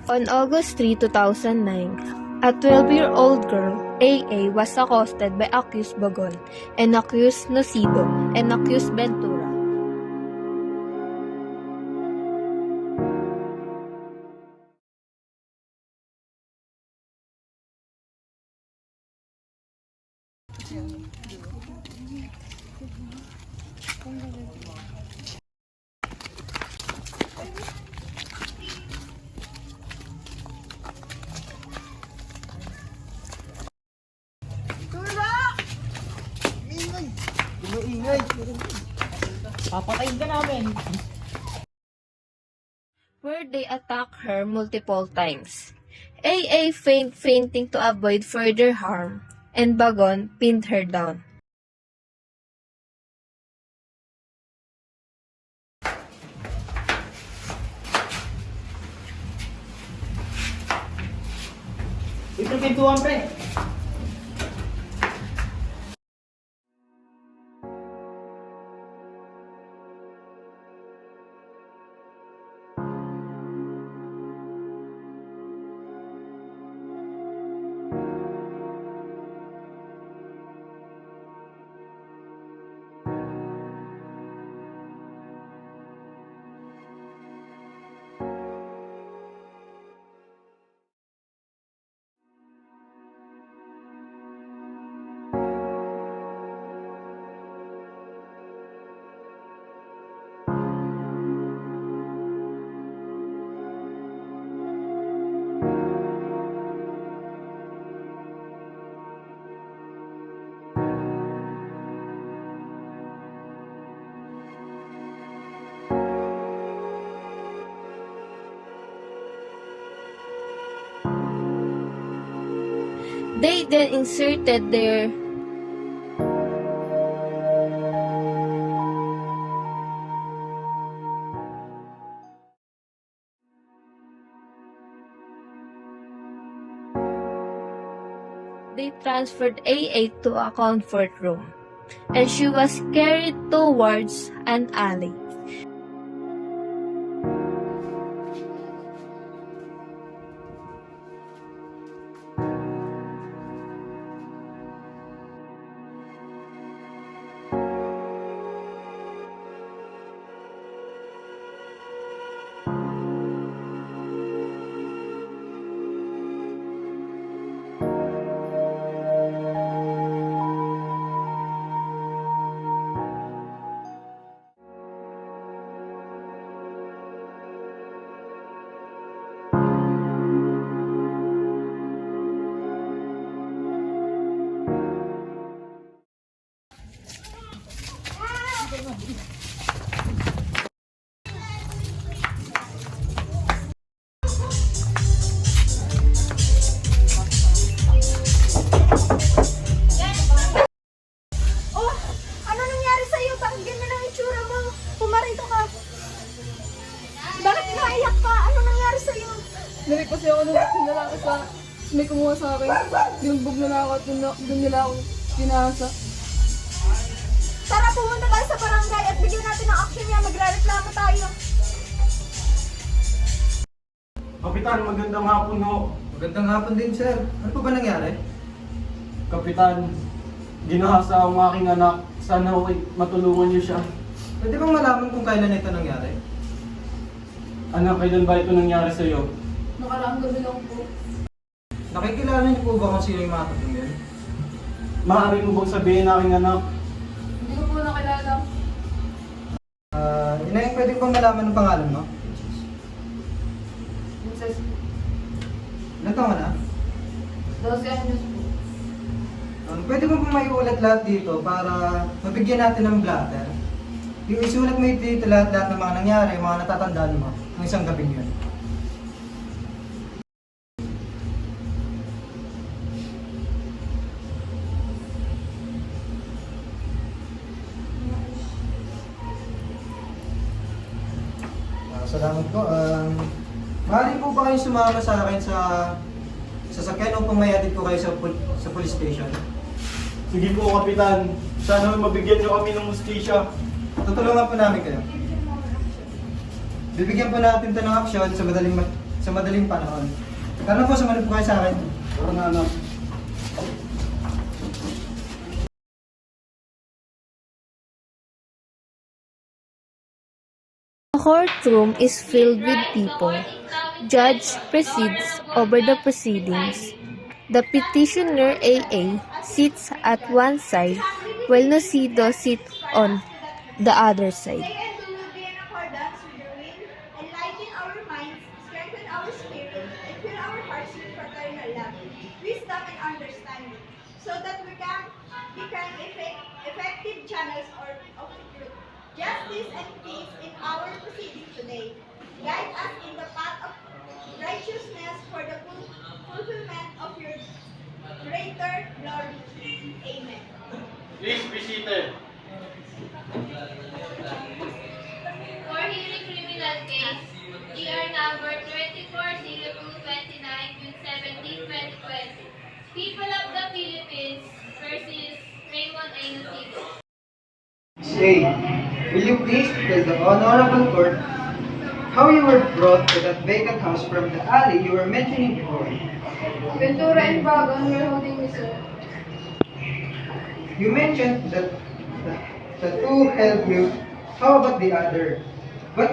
On August 3, 2009, a 12-year-old girl, AA, was accosted by accused Bagon and accused Nocido and accused Ventura. Ingay! Papatayin ka namin! Where they attacked her multiple times. AA fainting to avoid further harm, and Bagon pinned her down. Ito pintuan, pre! They then inserted their They transferred AA to a comfort room, and she was carried towards an alley. Nari kasi ako nung sinalaki sa may kumuha sa akin. Binugbog na ako at doon nila ako pinasa. Tara, pumunta tayo sa barangay at bigyan natin ng action niya. Magre-reklamo tayo. Kapitan, magandang hapon ho. Magandang hapon din, sir. Ano po ba nangyari? Kapitan, ginahasa ang aking anak. Sana ho matulungan niyo siya. Pwede bang malaman kung kailan ito nangyari? Anak, kailan ba ito nangyari sa iyo? Nakaraang gabi lang po. Nakikilala niyo po ba kung sino yung mga tatlong yun? Maaari mo bang sabihin aking anak? Hindi ko po nakilala. Inay, pwede bang malaman ang pangalan mo? Princess, Ilan taon ka na? 12 anyos po. Pwede mo pong maiulat lahat dito para mabigyan natin ng blatter. Isulat mo dito lahat ng mga nangyari, mga natatandaan mo ng isang gabing yun. Salamat po. Maaari po ba kayo sumama sa akin sa sasakyan upang mayatid ko kayo sa police station? Sige po, Kapitan. Sana mabigyan niyo kami ng mustisya. Tutulungan po namin kayo. Bibigyan po natin ito ng aksyon sa madaling panahon. Tara na po, sumunod po kayo sa akin. Tara na anak. The courtroom is filled with people. Judge presides over the proceedings. The petitioner AA sits at one side while Nocido sits on the other side. Say and do will be in accordance with your will, enlighten our minds, strengthen our spirit, and fill our hearts with fraternal love, wisdom, and understanding, so that we can become effective channels of truth, justice, and peace in our proceedings today. Guide us in the path of righteousness for the fulfillment of your greater glory. Amen. Please be seated. For hearing criminal case, ER number 240229, June 17, 2020. People of the Philippines versus Raymond A. Nocido. Say, will you please tell the Honorable Court how you were brought to that vacant house from the alley you were mentioning before? Ventura and Bagon were holding me, sir. You mentioned that the two held you. How about the other? What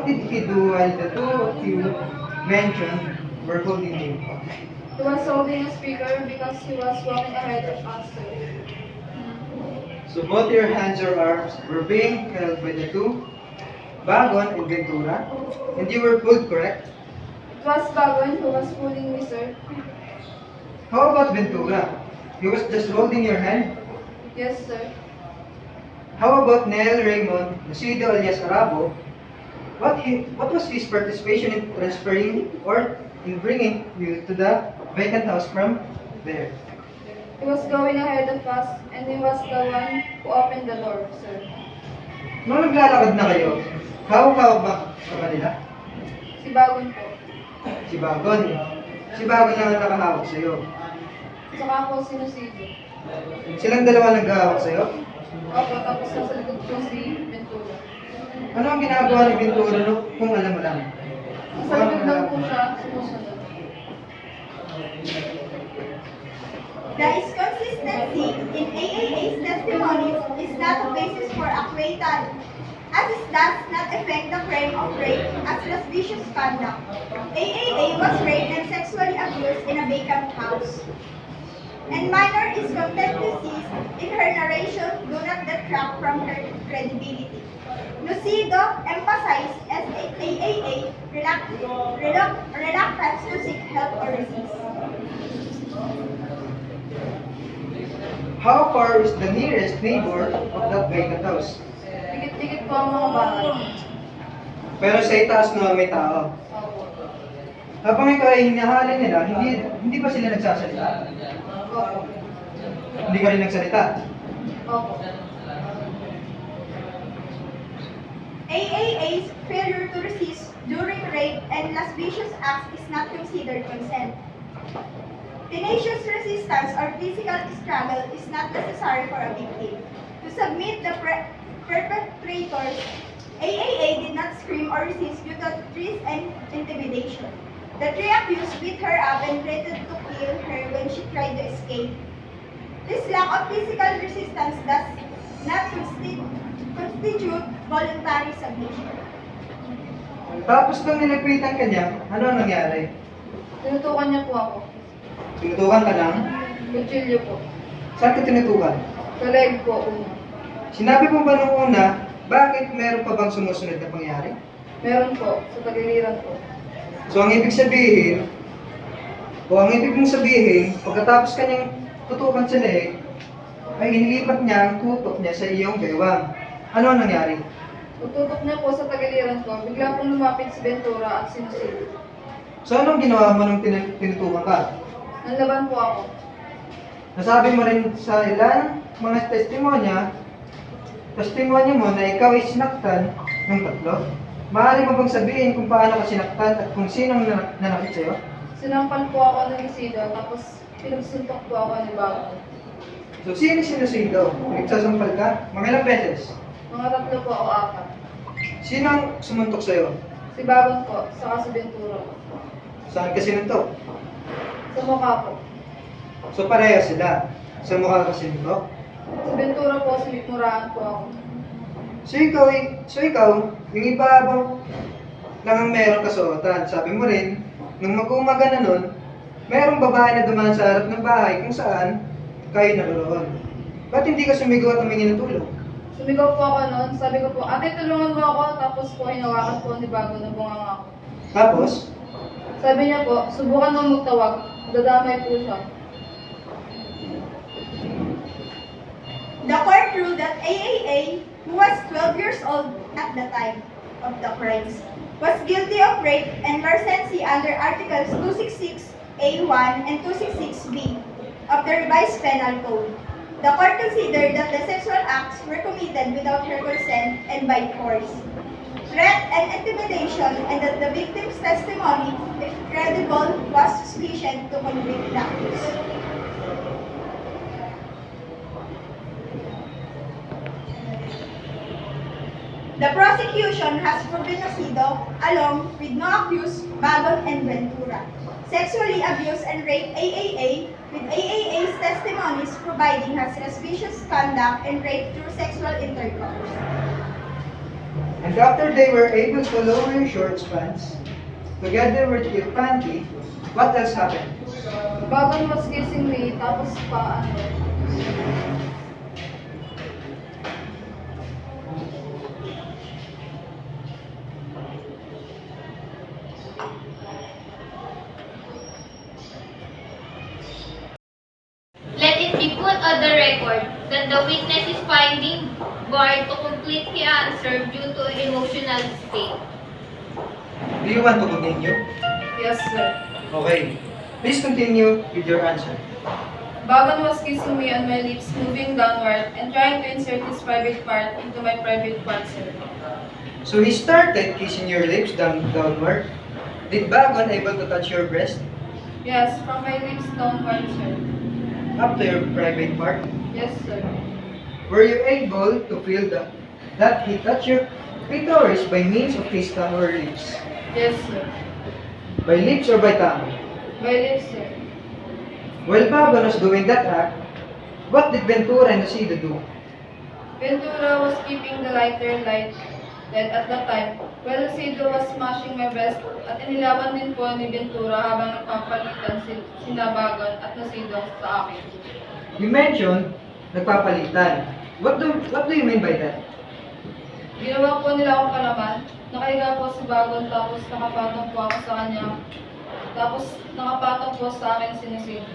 did he do while the two of you mentioned were holding you? He was holding a speaker because he was walking ahead of us, sir. So both your hands or arms were being held by the two, Bagon and Ventura, and you were pulled, correct? It was Bagon who was pulling me, sir. How about Ventura? He was just holding your hand. Yes, sir. How about Nel Raymond Nocido alias Arabo? What was his participation in transferring or in bringing you to the vacant house from there? He was going ahead of us, and he was the one who opened the door, sir. Nung naglalakad na kayo, hawak-hawak ba sa kanila? Si Bagon po. Si Bagon. Si Bagon lang ang nakahawak sa'yo. Saka po si Nocido. Silang dalawa naghahawak sa'yo? Opo, tapos nasa likod po si Ventura. Ano ang ginagawa ni Ventura kung alam mo lang? Nasa likod lang po siya, sumusunod. The inconsistency in AAA's testimonies is not a basis for acquittal, as it does not affect the crime of rape as lascivious conduct. AAA was raped and sexually abused in a vacant house. And minor is contempt in her narration do not detract from her credibility. Nocido emphasized as AAA reluctance to seek help or resist. How far is the nearest neighbor of that vacant house? Dikit-dikit po ang mga bahay. Pero sa itaas na may tao. Opo. Habang ikaw ay hinahalin nila, hindi ba sila nagsasalita? Opo. Hindi ka rin nagsalita. Opo. AAA's failure to resist during rape and lascivious acts is not considered consent. Tenacious resistance or physical struggle is not necessary for a victim. To submit the perpetrators, AAA did not scream or resist due to threats and intimidation. The three accused beat her up and threatened to kill her when she tried to escape. This lack of physical resistance does not constitute voluntary submission. Tapos nung nilapitan ka niya, ano ang nangyari? Tinutukan niya po ako. Tinutukan ka lang? Kutsilyo po. Saan ka tinutukan? Sa leg po una. Sinabi mo ba nung una, bakit meron pa bang sumusunod na pangyayari? Meron po, sa tagiliran po. So ang ibig mong sabihin, pagkatapos kanyang tutukan sa leeg, ay inilipat niya ang tutok niya sa iyong bewang. Ano ang nangyari? Pagtutok niya po sa tagiliran ko, bigla pong lumapit si Ventura at si Nocido. So anong ginawa mo nung tinutukan ka? Nanlaban po ako. Nasabi mo rin sa ilang mga testimonya mo na ikaw ay sinaktan ng tatlo. Maaari mo bang sabihin kung paano ka sinaktan at kung sinong nanakit sa'yo? Sinampal po ako ng Nocido, tapos pinagsuntok po ako ni Bagon. So sino si Nocido? Nagsasampal ka? Mga ilang beses? Mga tatlo po ako, apat. Sino ang sumuntok sa'yo? Si Bagon po, saka si Ventura po. Saan kasi nito? Sa mukha po. So pareho sila. Sa mukha kasi nito. Si Ventura po, sinikmuraan po ako. So ikaw, yung iba bang lang ang meron kasuotan. Sabi mo rin, nung mag-umaga na nun, merong babae na dumaan sa harap ng bahay kung saan kayo naroon. Ba't hindi ka sumigaw at humingi ng tulong? Sumigaw po ako noon. Sabi ko po, ate tulungan mo ako. Tapos po hinawakan po ni Bagon na bunganga ako. Tapos, Sabi niya po, subukan mo magtawag. Dadamay po siya. The court ruled that AAA, who was 12 years old at the time of the crimes, was guilty of rape and larceny under Articles 266A1 and 266B of the Revised Penal Code. The court considered that the sexual acts were committed without her consent and by force, threat and intimidation, and that the victim's testimony, if credible, was sufficient to convict the accused. The prosecution has proven Nocido, along with no accused, Bagon and Ventura, sexually abuse and rape AAA, with AAA's testimonies providing her suspicious conduct and rape through sexual intercourse. and after they were able to lower your short pants, together with your panty, what else happened? Bagon was kissing me, tapos pa ano. Let it be put on the record that the witness is finding barred to completely answer due to emotional state. Do you want to continue? Yes, sir. Okay. Please continue with your answer. Bagon was kissing me on my lips, moving downward, and trying to insert his private part into my private part, sir. So he started kissing your lips downward. Did Bagon able to touch your breast Yes, from my lips downward, sir. up to your private part? Yes, sir. Were you able to feel that he touched your clitoris by means of his tongue or lips? Yes, sir. By lips or by tongue? My lips, sir. While Bagon was doing that act, what did Ventura and Nocido do? Ventura was keeping the lighter lighted at that time, while Nocido was smashing my breast at inilaban din po ni Ventura habang nagpapalitan sina Bagon at Nocido sa akin. You mentioned nagpapalitan. What do you mean by that? Ginawa po nila akong kalaman, nakahiga po si Bagon tapos nakapatong po ako sa kanya, tapos nakapatong po sa akin si Nocido.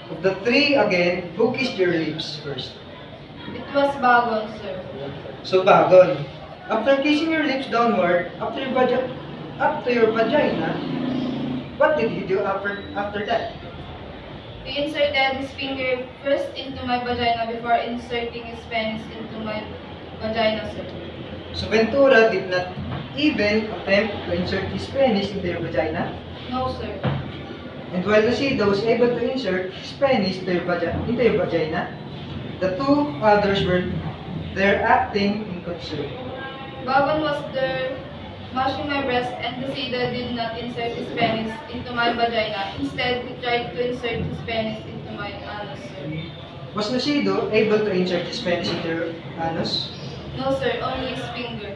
Of the three again, who kissed your lips first? It was Bagon, sir. So Bagon, after kissing your lips downward, up to your vagina, what did he do after that? He inserted his finger first into my vagina before inserting his penis into my vagina, sir. So Ventura did not even attempt to insert his penis into your vagina, No, sir. and while Nocido was able to insert his penis into your vagina, the two others were there acting in concern. Bagon was there mashing my breast and Nocido did not insert his penis into my vagina. Instead, he tried to insert his penis into my anus, sir. Was Nocido able to insert his penis into your anus? No, sir. Only his finger.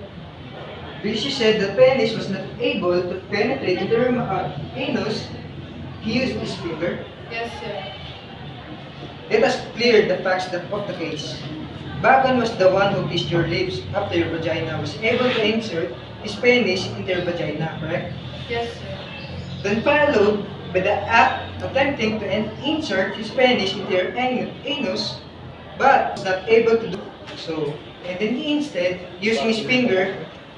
Because she said the penis was not able to penetrate into her anus, he used his finger. Yes, sir. Let us clear the facts of the case. Bagon was the one who kissed your lips after your vagina was able to insert his penis into your vagina, correct? Yes, sir. Then followed by the act attempting to insert his penis into your anus, but was not able to do so, and then he instead using his finger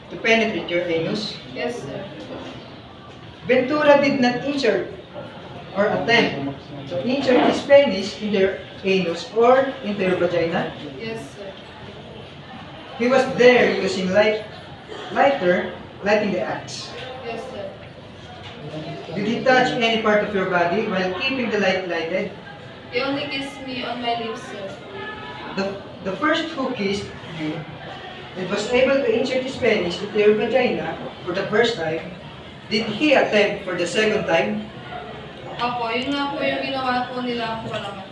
to penetrate your anus. Yes, sir. Ventura did not insert or attempt to insert his penis into your anus or into your vagina. Yes, sir. He was there using lighting the axe. Yes, sir. Did he touch any part of your body while keeping the light lighted? He only kissed me on my lips, sir. The first who kissed you and was able to insert his penis into your vagina for the first time, did he attempt for the second time? Opo, yun nga po yung ginawa po nila po naman.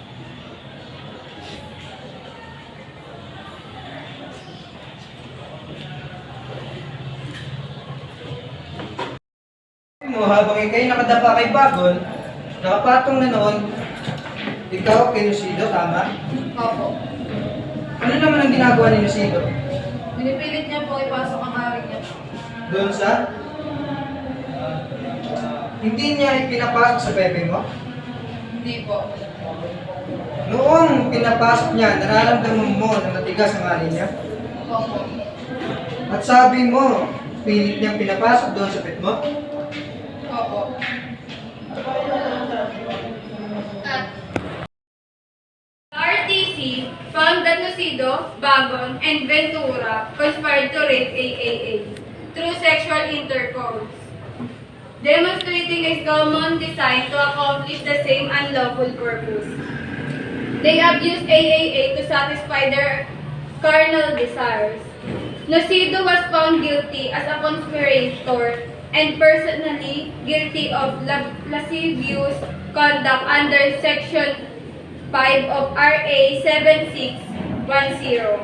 Mo, habang ikay nakadapa kay Bagon, nakapatong na noon, ikaw kay Nocido, tama? Opo. Ano naman ang ginagawa ni Nocido? Pinipilit niya po ipasok ang ari niya. Doon sa? Hindi niya ipinapasok sa bebe mo? Hindi po. Noong pinapasok niya, nararamdaman mo na matigas ang ari niya? Opo. At sabi mo, pilit niyang pinapasok doon sa pet mo? Opo. RTC found that Nocido, Bagon, and Ventura conspired to rape AAA through sexual intercourse, demonstrating a common design to accomplish the same unlawful purpose. They abused AAA to satisfy their carnal desires. Nocido was found guilty as a conspirator and personally guilty of lascivious conduct under Section 5 of RA 7610.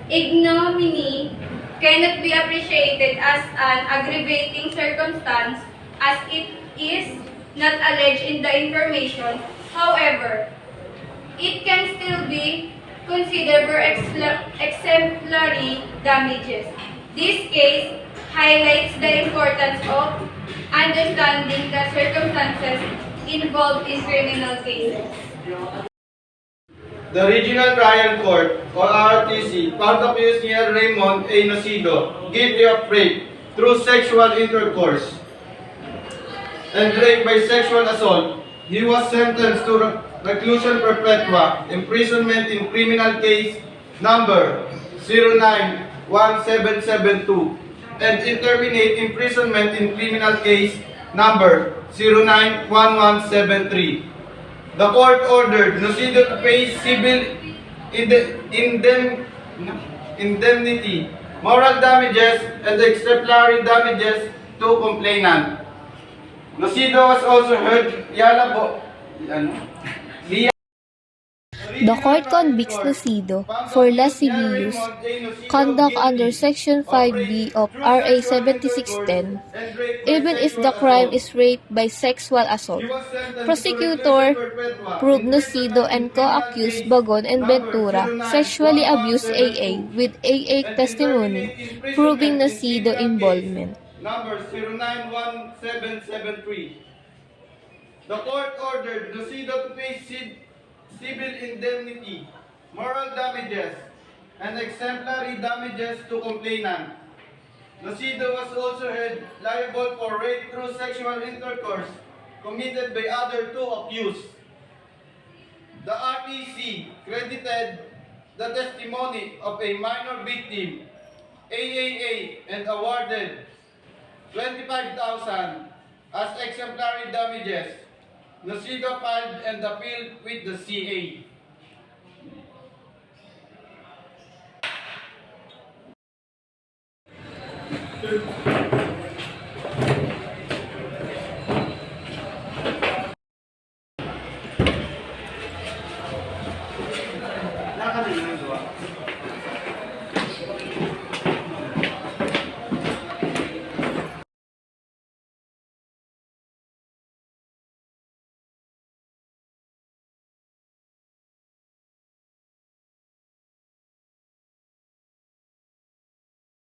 Ignominy cannot be appreciated as an aggravating circumstance as it is not alleged in the information. However, it can still be considered for exemplary damages. This case highlights the importance of understanding the circumstances involved in criminal cases. The Regional Trial Court, or RTC, found accused Neil Raymond A. Nocido guilty of rape through sexual intercourse and rape by sexual assault. He was sentenced to reclusion perpetua, imprisonment in criminal case number 091772, and indeterminate imprisonment in criminal case number 091173. The court ordered Nocido to pay civil indemnity, moral damages, and exemplary damages to complainant. Nocido was also heard The court convicts Nocido for lascivious conduct under Section 5B of RA 7610, even if the crime is rape by sexual assault. Prosecutor proved Nocido and co-accused Bagon and Ventura sexually abused AA with AA testimony, proving Nocido involvement. number 091773. The court ordered Nocido to pay civil indemnity, moral damages, and exemplary damages to complainant. Nocido was also held liable for rape through sexual intercourse committed by other two accused. The RTC credited the testimony of a minor victim, AAA, and awarded 25,000 as exemplary damages. Nocido filed and appealed with the CA.